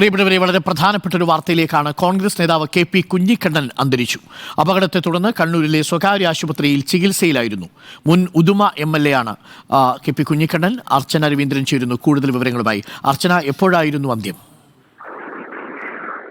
പ്രിയപ്പെട്ടവരെ, വളരെ പ്രധാനപ്പെട്ട ഒരു വാർത്തയിലേക്കാണ്. കോൺഗ്രസ് നേതാവ് KP കുഞ്ഞിക്കണ്ണൻ അന്തരിച്ചു. അപകടത്തെ തുടർന്ന് കണ്ണൂരിലെ സ്വകാര്യ ആശുപത്രിയിൽ ചികിത്സയിലായിരുന്നു. മുൻ ഉദുമ MLA ആണ് KP കുഞ്ഞിക്കണ്ണൻ. അർച്ചന രവീന്ദ്രൻ ചേരുന്നു കൂടുതൽ വിവരങ്ങളുമായി. അർച്ചന, എപ്പോഴായിരുന്നു അന്ത്യം?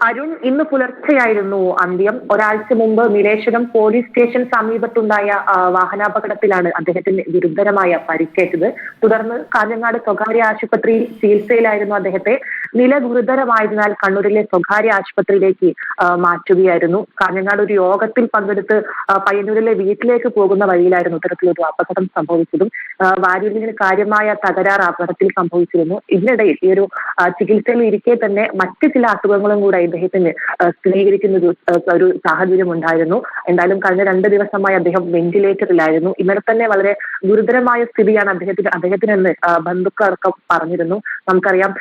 അരുൺ, ഇന്ന് പുലർച്ചെയായിരുന്നു അന്ത്യം. ഒരാഴ്ച മുമ്പ് നീലേശ്വരം പോലീസ് സ്റ്റേഷൻ സമീപത്തുണ്ടായ വാഹനാപകടത്തിലാണ് അദ്ദേഹത്തിന് ഗുരുതരമായ പരിക്കേറ്റത്. തുടർന്ന് കാഞ്ഞങ്ങാട് സ്വകാര്യ ആശുപത്രിയിൽ ചികിത്സയിലായിരുന്നു അദ്ദേഹത്തെ. നില ഗുരുതരമായതിനാൽ കണ്ണൂരിലെ സ്വകാര്യ ആശുപത്രിയിലേക്ക് മാറ്റുകയായിരുന്നു. കാഞ്ഞങ്ങാട് ഒരു യോഗത്തിൽ പങ്കെടുത്ത് പയ്യന്നൂരിലെ വീട്ടിലേക്ക് പോകുന്ന വഴിയിലായിരുന്നു ഇത്തരത്തിലൊരു അപകടം സംഭവിച്ചതും. വാരിയലിന് കാര്യമായ തകരാർ അപകടത്തിൽ സംഭവിച്ചിരുന്നു. ഇതിനിടയിൽ ഈ ഒരു ചികിത്സയിൽ ഇരിക്കെ തന്നെ മറ്റ് ചില അസുഖങ്ങളും കൂടെ അദ്ദേഹത്തിന് സ്ഥിരീകരിക്കുന്ന ഒരു സാഹചര്യം ഉണ്ടായിരുന്നു. എന്തായാലും കഴിഞ്ഞ 2 ദിവസമായി അദ്ദേഹം വെന്റിലേറ്ററിലായിരുന്നു. ഇന്നലെ തന്നെ വളരെ ഗുരുതരമായ സ്ഥിതിയാണ് അദ്ദേഹത്തിനെന്ന് ബന്ധുക്കളടക്കം പറഞ്ഞിരുന്നു. നമുക്കറിയാം,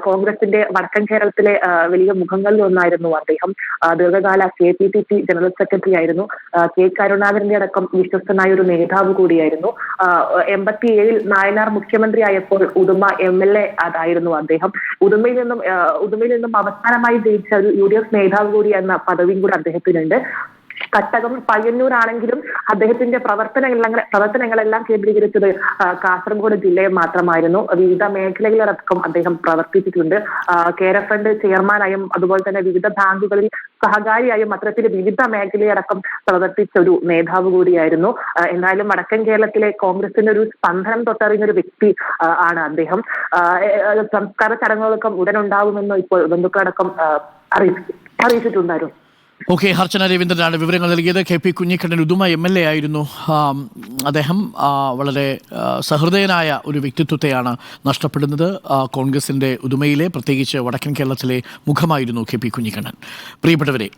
കോൺഗ്രസിന്റെ വടക്കൻ കേരളത്തിലെ വലിയ മുഖങ്ങളിൽ ഒന്നായിരുന്നു അദ്ദേഹം. ദീർഘകാല KPCC ജനറൽ സെക്രട്ടറി ആയിരുന്നു. K കരുണാകരന്റെ അടക്കം വിശ്വസ്തനായ ഒരു നേതാവ് കൂടിയായിരുന്നു. 87-ൽ നായനാർ മുഖ്യമന്ത്രിയായപ്പോൾ ഉദുമ MLA അതായിരുന്നു അദ്ദേഹം. ഉദുമയിൽ നിന്നും അവസാനമായി ജയിച്ച ഒരു UDF നേതാവ് കൂടി എന്ന പദവിയും കൂടി അദ്ദേഹത്തിനുണ്ട്. കട്ടകം പയ്യന്നൂർ ആണെങ്കിലും അദ്ദേഹത്തിന്റെ പ്രവർത്തനങ്ങളെല്ലാം കേന്ദ്രീകരിച്ചത് കാസർഗോഡ് ജില്ലയിൽ മാത്രമായിരുന്നു. വിവിധ മേഖലകളിലടക്കം അദ്ദേഹം പ്രവർത്തിച്ചിട്ടുണ്ട്. കേര ഫണ്ട് ചെയർമാനായും അതുപോലെ തന്നെ വിവിധ ബാങ്കുകളിൽ സഹകാരിയായും അത്തരത്തിൽ വിവിധ മേഖലയടക്കം പ്രവർത്തിച്ച ഒരു നേതാവ് കൂടിയായിരുന്നു. എന്തായാലും വടക്കൻ കേരളത്തിലെ കോൺഗ്രസിന്റെ ഒരു സ്പന്ദനം തൊട്ടറിയുന്ന ഒരു വ്യക്തി ആണ് അദ്ദേഹം. സംസ്കാര ചടങ്ങുകളൊക്കെ ഉടനുണ്ടാകുമെന്ന് ഇപ്പോൾ ബന്ധുക്കളടക്കം അറിയിച്ചിട്ടുണ്ടായിരുന്നു. ഓക്കെ, അർച്ചന രവീന്ദ്രനാണ് വിവരങ്ങൾ നൽകിയത്. KP കുഞ്ഞിക്കണ്ണൻ ഉദുമ MLA ആയിരുന്നു. അദ്ദേഹം വളരെ സഹൃദയനായ ഒരു വ്യക്തിത്വത്തെയാണ് നഷ്ടപ്പെടുന്നത്. കോൺഗ്രസിൻ്റെ ഉദുമയിലെ, പ്രത്യേകിച്ച് വടക്കൻ കേരളത്തിലെ മുഖമായിരുന്നു KP കുഞ്ഞിക്കണ്ണൻ. പ്രിയപ്പെട്ടവരെ,